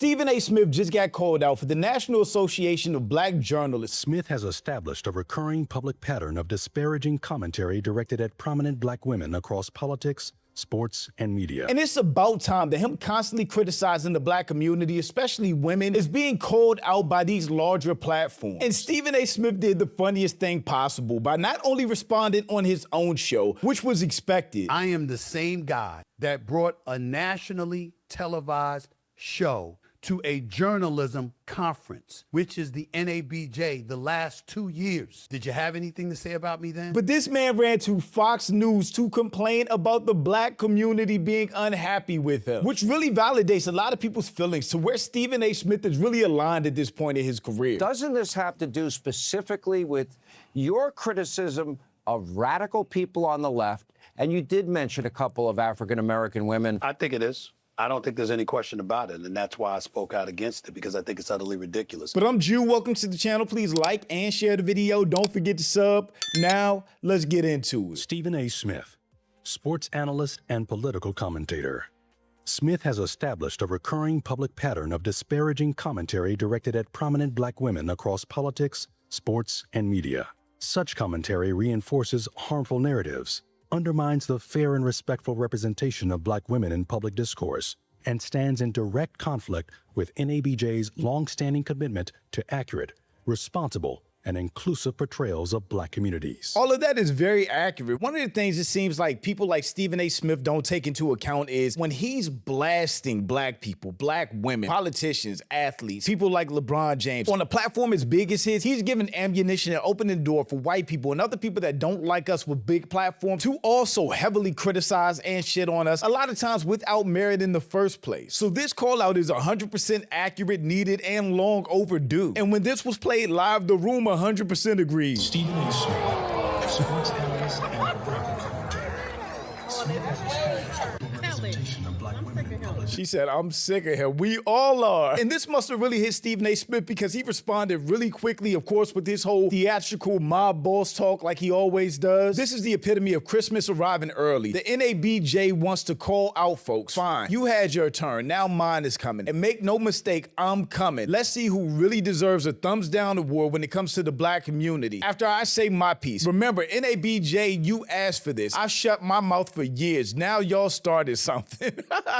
Stephen A. Smith just got called out for the National Association of Black Journalists. Smith has established a recurring public pattern of disparaging commentary directed at prominent black women across politics, sports, and media. And it's about time that him constantly criticizing the black community, especially women, is being called out by these larger platforms. And Stephen A. Smith did the funniest thing possible by not only responding on his own show, which was expected. I am the same guy that brought a nationally televised show to a journalism conference, which is the NABJ, the last 2 years. Did you have anything to say about me then? But this man ran to Fox News to complain about the black community being unhappy with him, which really validates a lot of people's feelings to where Stephen A. Smith is really aligned at this point in his career. Doesn't this have to do specifically with your criticism of radical people on the left? And you did mention a couple of African-American women. I think it is. I don't think there's any question about it, and that's why I spoke out against it, because I think it's utterly ridiculous. But I'm Jew. Welcome to the channel. Please like and share the video. Don't forget to sub. Now, let's get into it. Stephen A. Smith, sports analyst and political commentator. Smith has established a recurring public pattern of disparaging commentary directed at prominent black women across politics, sports, and media. Such commentary reinforces harmful narratives, undermines the fair and respectful representation of black women in public discourse, and stands in direct conflict with NABJ's long-standing commitment to accurate, responsible, and inclusive portrayals of black communities. All of that is very accurate. One of the things it seems like people like Stephen A. Smith don't take into account is when he's blasting black people, black women, politicians, athletes, people like LeBron James, on a platform as big as his, he's giving ammunition and opening the door for white people and other people that don't like us with big platforms to also heavily criticize and shit on us, a lot of times without merit in the first place. So this call out is 100% accurate, needed, and long overdue. And when this was played live, the room 100% agreed. Stephen A. Smith, sports analyst and political commentator. Smith has established a representation of black women in politics. She said, I'm sick of him. We all are. And this must have really hit Stephen A. Smith because he responded really quickly, of course, with this whole theatrical mob boss talk like he always does. This is the epitome of Christmas arriving early. The NABJ wants to call out folks. Fine, you had your turn. Now mine is coming. And make no mistake, I'm coming. Let's see who really deserves a thumbs down award when it comes to the black community. After I say my piece, remember, NABJ, you asked for this. I shut my mouth for years. Now y'all started something.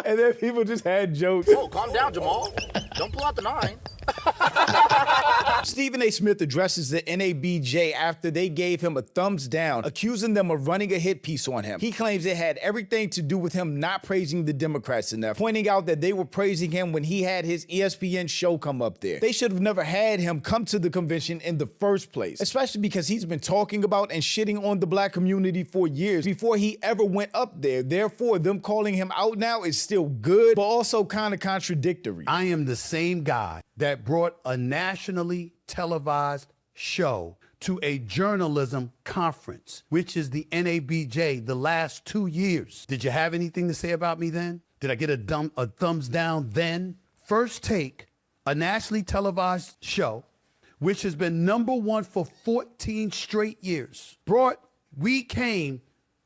And then people just had jokes. Oh, calm down, Jamal. Don't pull out the 9. Stephen A. Smith addresses the NABJ after they gave him a thumbs down, accusing them of running a hit piece on him. He claims it had everything to do with him not praising the Democrats enough, pointing out that they were praising him when he had his ESPN show come up there. They should have never had him come to the convention in the first place, especially because he's been talking about and shitting on the black community for years before he ever went up there. Therefore, them calling him out now is still good, but also kind of contradictory. I am the same guy that brought a nationally televised show to a journalism conference, which is the NABJ, the last 2 years. Did you have anything to say about me then? Did I get a thumbs down then? First Take, a nationally televised show, which has been #1 for 14 straight years. We came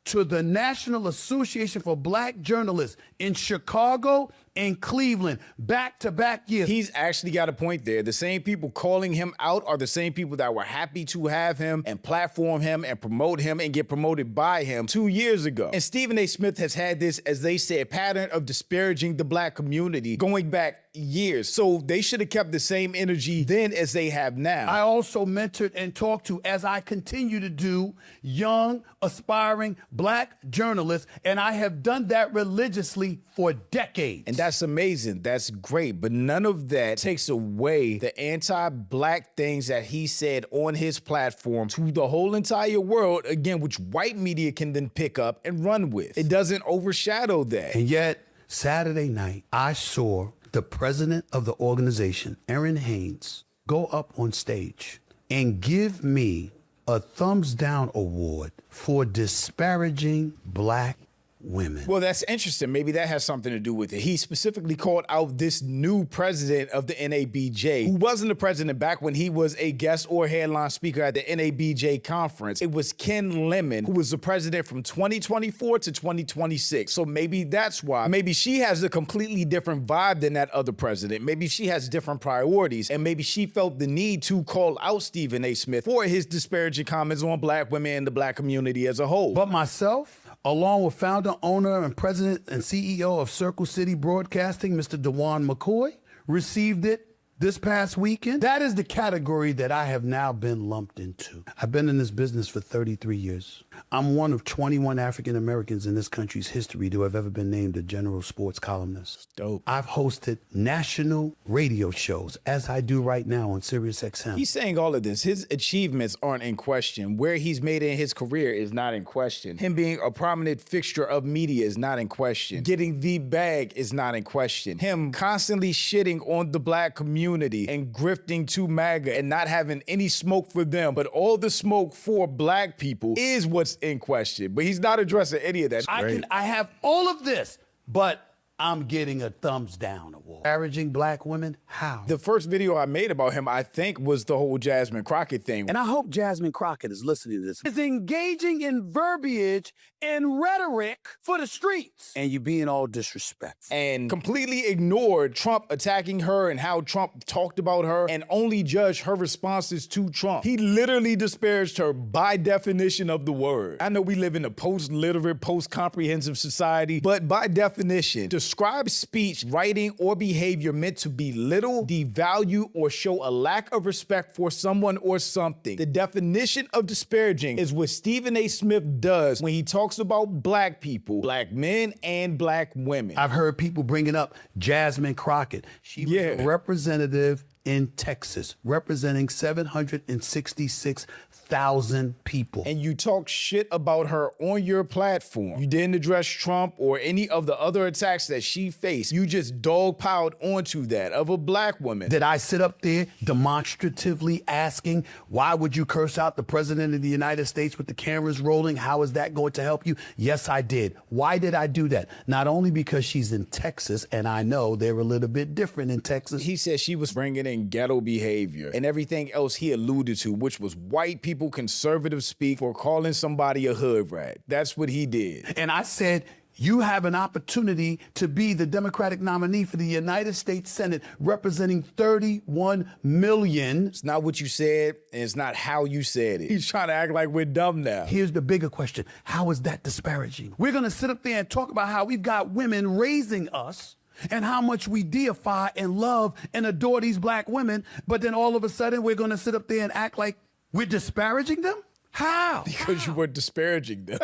to the National Association for Black Journalists in Chicago and Cleveland, back-to-back years. He's actually got a point there. The same people calling him out are the same people that were happy to have him and platform him and promote him and get promoted by him 2 years ago. And Stephen A. Smith has had this, as they said, pattern of disparaging the black community going back years. So they should have kept the same energy then as they have now. I also mentored and talked to, as I continue to do, young, aspiring black journalists, and I have done that religiously for decades. And that's amazing. That's great. But none of that takes away the anti-black things that he said on his platform to the whole entire world, again, which white media can then pick up and run with. It doesn't overshadow that. And yet, Saturday night, I saw the president of the organization, Aaron Haynes, go up on stage and give me a thumbs down award for disparaging black women. Well, that's interesting. Maybe that has something to do with it. He specifically called out this new president of the NABJ, who wasn't the president back when he was a guest or headline speaker at the NABJ conference. It was Ken Lemon, who was the president from 2024 to 2026. So maybe that's why. Maybe she has a completely different vibe than that other president. Maybe she has different priorities, and maybe she felt the need to call out Stephen A. Smith for his disparaging comments on black women and the black community as a whole. But myself, along with founder, owner, and president and CEO of Circle City Broadcasting, Mr. DeJuan McCoy, received it this past weekend. That is the category that I have now been lumped into. I've been in this business for 33 years. I'm one of 21 African Americans in this country's history to have ever been named a general sports columnist. Dope. I've hosted national radio shows, as I do right now on Sirius XM. He's saying all of this. His achievements aren't in question. Where he's made it in his career is not in question. Him being a prominent fixture of media is not in question. Getting the bag is not in question. Him constantly shitting on the black community and grifting to MAGA and not having any smoke for them, but all the smoke for black people is what's in question. But he's not addressing any of that. I have all of this, but I'm getting a thumbs down award. Disparaging black women? How? The first video I made about him, I think, was the whole Jasmine Crockett thing. And I hope Jasmine Crockett is listening to this. Is engaging in verbiage and rhetoric for the streets. And you being all disrespectful. And completely ignored Trump attacking her and how Trump talked about her and only judged her responses to Trump. He literally disparaged her by definition of the word. I know we live in a post-literate, post-comprehensive society, but by definition, describe speech, writing, or behavior meant to belittle, devalue, or show a lack of respect for someone or something. The definition of disparaging is what Stephen A. Smith does when he talks about black people, black men, and black women. I've heard people bringing up Jasmine Crockett. She was a representative in Texas, representing 766,000 people. And you talk shit about her on your platform. You didn't address Trump or any of the other attacks that she faced. You just dogpiled onto that of a black woman. Did I sit up there demonstratively asking, why would you curse out the president of the United States with the cameras rolling? How is that going to help you? Yes, I did. Why did I do that? Not only because she's in Texas, and I know they're a little bit different in Texas. He said she was bringing in ghetto behavior and everything else he alluded to, which was white people conservative speak for calling somebody a hood rat. That's what he did. And I said, you have an opportunity to be the Democratic nominee for the United States Senate representing 31 million. It's not what you said, and it's not how you said it. He's trying to act like we're dumb now. Here's the bigger question. How is that disparaging? We're going to sit up there and talk about how we've got women raising us and how much we deify and love and adore these black women, but then all of a sudden we're going to sit up there and act like we're disparaging them? How? Because you were disparaging them.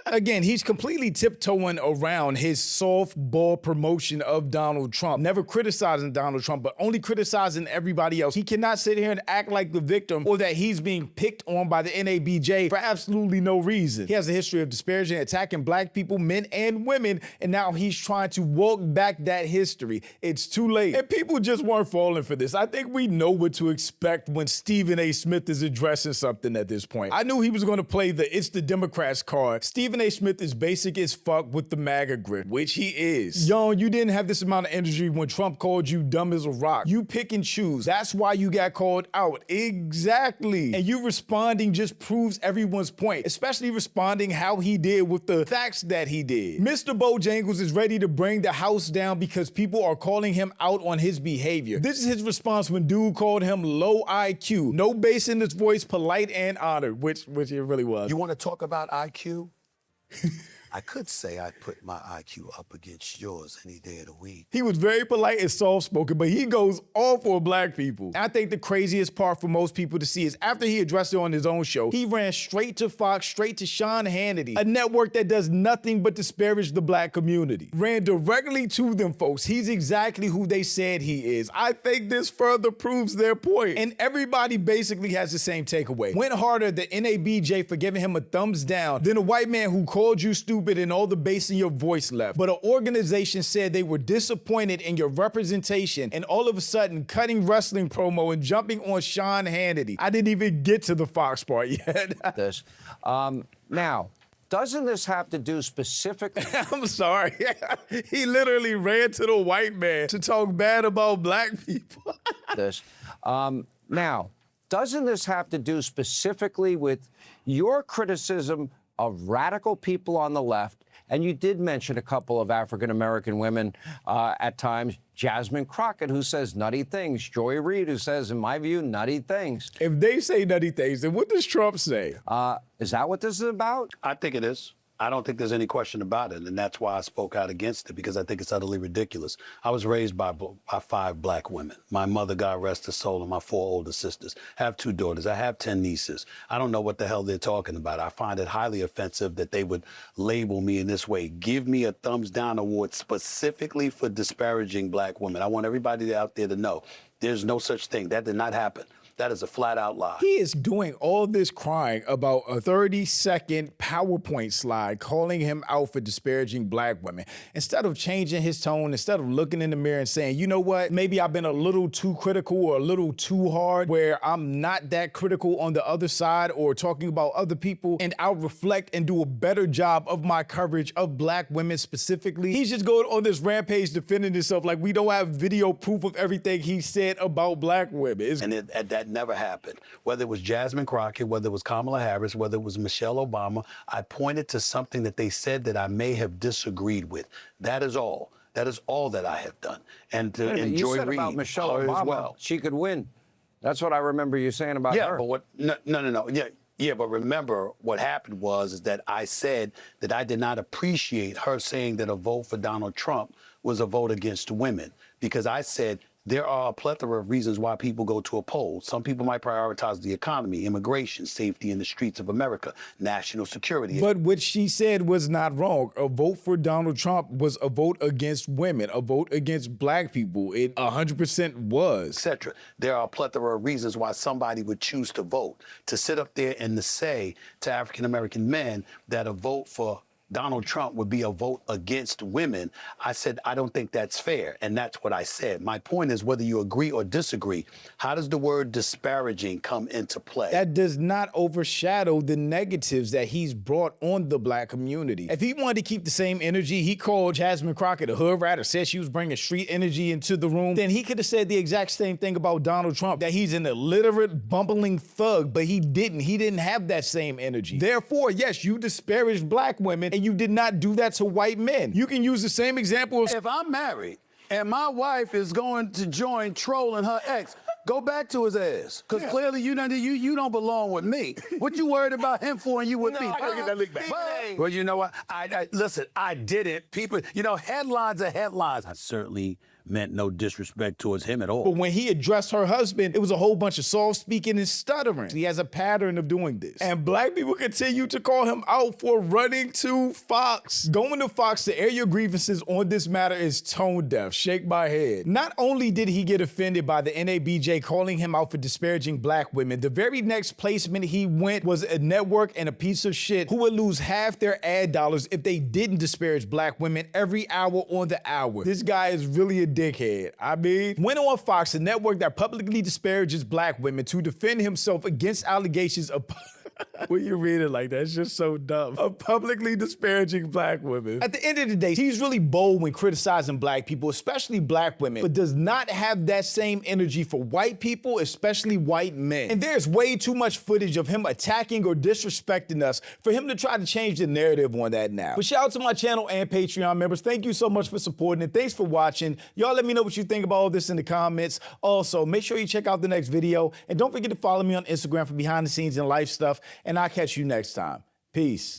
Again, he's completely tiptoeing around his softball promotion of Donald Trump, never criticizing Donald Trump, but only criticizing everybody else. He cannot sit here and act like the victim or that he's being picked on by the NABJ for absolutely no reason. He has a history of disparaging, attacking black people, men and women, and now he's trying to walk back that history. It's too late. And people just weren't falling for this. I think we know what to expect when Stephen A. Smith is addressing something at this point. I knew he was going to play the "It's the Democrats" card. Stephen A. Smith is basic as fuck with the MAGA grip, which he is. Yo, you didn't have this amount of energy when Trump called you dumb as a rock. You pick and choose. That's why you got called out. Exactly. And you responding just proves everyone's point, especially responding how he did with the facts that he did. Mr. Bojangles is ready to bring the house down because people are calling him out on his behavior. This is his response when dude called him low IQ, no bass in his voice, polite and honored, which it really was. You want to talk about IQ? I could say I put my IQ up against yours any day of the week. He was very polite and soft-spoken, but he goes all for black people. I think the craziest part for most people to see is after he addressed it on his own show, he ran straight to Fox, straight to Sean Hannity, a network that does nothing but disparage the black community. Ran directly to them folks. He's exactly who they said he is. I think this further proves their point. And everybody basically has the same takeaway. Went harder at the NABJ for giving him a thumbs down than a white man who called you stupid and all the bass in your voice left. But an organization said they were disappointed in your representation and all of a sudden cutting wrestling promo and jumping on Sean Hannity. I didn't even get to the Fox part yet. Now, doesn't this have to do specifically? I'm sorry. He literally ran to the white man to talk bad about black people. this. Now, doesn't this have to do specifically with your criticism of radical people on the left? And you did mention a couple of African-American women at times, Jasmine Crockett, who says nutty things, Joy Reid, who says, in my view, nutty things. If they say nutty things, then what does Trump say? Is that what this is about? I think it is. I don't think there's any question about it, and that's why I spoke out against it, because I think it's utterly ridiculous. I was raised by 5 black women. My mother, God rest her soul, and my 4 older sisters. I have 2 daughters. I have 10 nieces. I don't know what the hell they're talking about. I find it highly offensive that they would label me in this way. Give me a thumbs down award specifically for disparaging black women. I want everybody out there to know there's no such thing. That did not happen. That is a flat-out lie. He is doing all this crying about a 30-second PowerPoint slide calling him out for disparaging black women. Instead of changing his tone, instead of looking in the mirror and saying, you know what, maybe I've been a little too critical or a little too hard, where I'm not that critical on the other side or talking about other people, and I'll reflect and do a better job of my coverage of black women specifically. He's just going on this rampage defending himself like we don't have video proof of everything he said about black women. That never happened. Whether it was Jasmine Crockett, whether it was Kamala Harris, whether it was Michelle Obama, I pointed to something that they said that I may have disagreed with. That is all. That is all that I have done. And to enjoy you said about Michelle Obama, as well. She could win. That's what I remember you saying about her. But what? No. Yeah, but remember what happened is that I said that I did not appreciate her saying that a vote for Donald Trump was a vote against women, because I said there are a plethora of reasons why people go to a poll. Some people might prioritize the economy, immigration, safety in the streets of America, national security. But what she said was not wrong. A vote for Donald Trump was a vote against women, a vote against black people. It 100% was. Etc. There are a plethora of reasons why somebody would choose to vote. To sit up there and to say to African-American men that a vote for Donald Trump would be a vote against women, I said, I don't think that's fair. And that's what I said. My point is, whether you agree or disagree, how does the word disparaging come into play? That does not overshadow the negatives that he's brought on the black community. If he wanted to keep the same energy, he called Jasmine Crockett a hood rat or said she was bringing street energy into the room, then he could have said the exact same thing about Donald Trump, that he's an illiterate, bumbling thug, but he didn't. He didn't have that same energy. Therefore, yes, you disparaged black women, and you did not do that to white men. You can use the same example. If I'm married and my wife is going to join trolling her ex, go back to his ass. Because clearly you don't belong with me. What you worried about him for and you with me? I gotta get that lick back. Well, you know what? Listen, I didn't. People, headlines are headlines. I certainly meant no disrespect towards him at all. But when he addressed her husband, it was a whole bunch of soft speaking and stuttering. He has a pattern of doing this. And black people continue to call him out for running to Fox. Going to Fox to air your grievances on this matter is tone deaf. Shake my head. Not only did he get offended by the NABJ calling him out for disparaging black women, the very next placement he went was a network and a piece of shit who would lose half their ad dollars if they didn't disparage black women every hour on the hour. This guy is really a dickhead. I mean, went on Fox, a network that publicly disparages black women, to defend himself against allegations of when you read it like that, it's just so dumb. Of publicly disparaging black women. At the end of the day, he's really bold when criticizing black people, especially black women, but does not have that same energy for white people, especially white men. And there's way too much footage of him attacking or disrespecting us for him to try to change the narrative on that now. But shout out to my channel and Patreon members. Thank you so much for supporting it. Thanks for watching. Y'all let me know what you think about all this in the comments. Also, make sure you check out the next video. And don't forget to follow me on Instagram for behind the scenes and life stuff. And I'll catch you next time. Peace.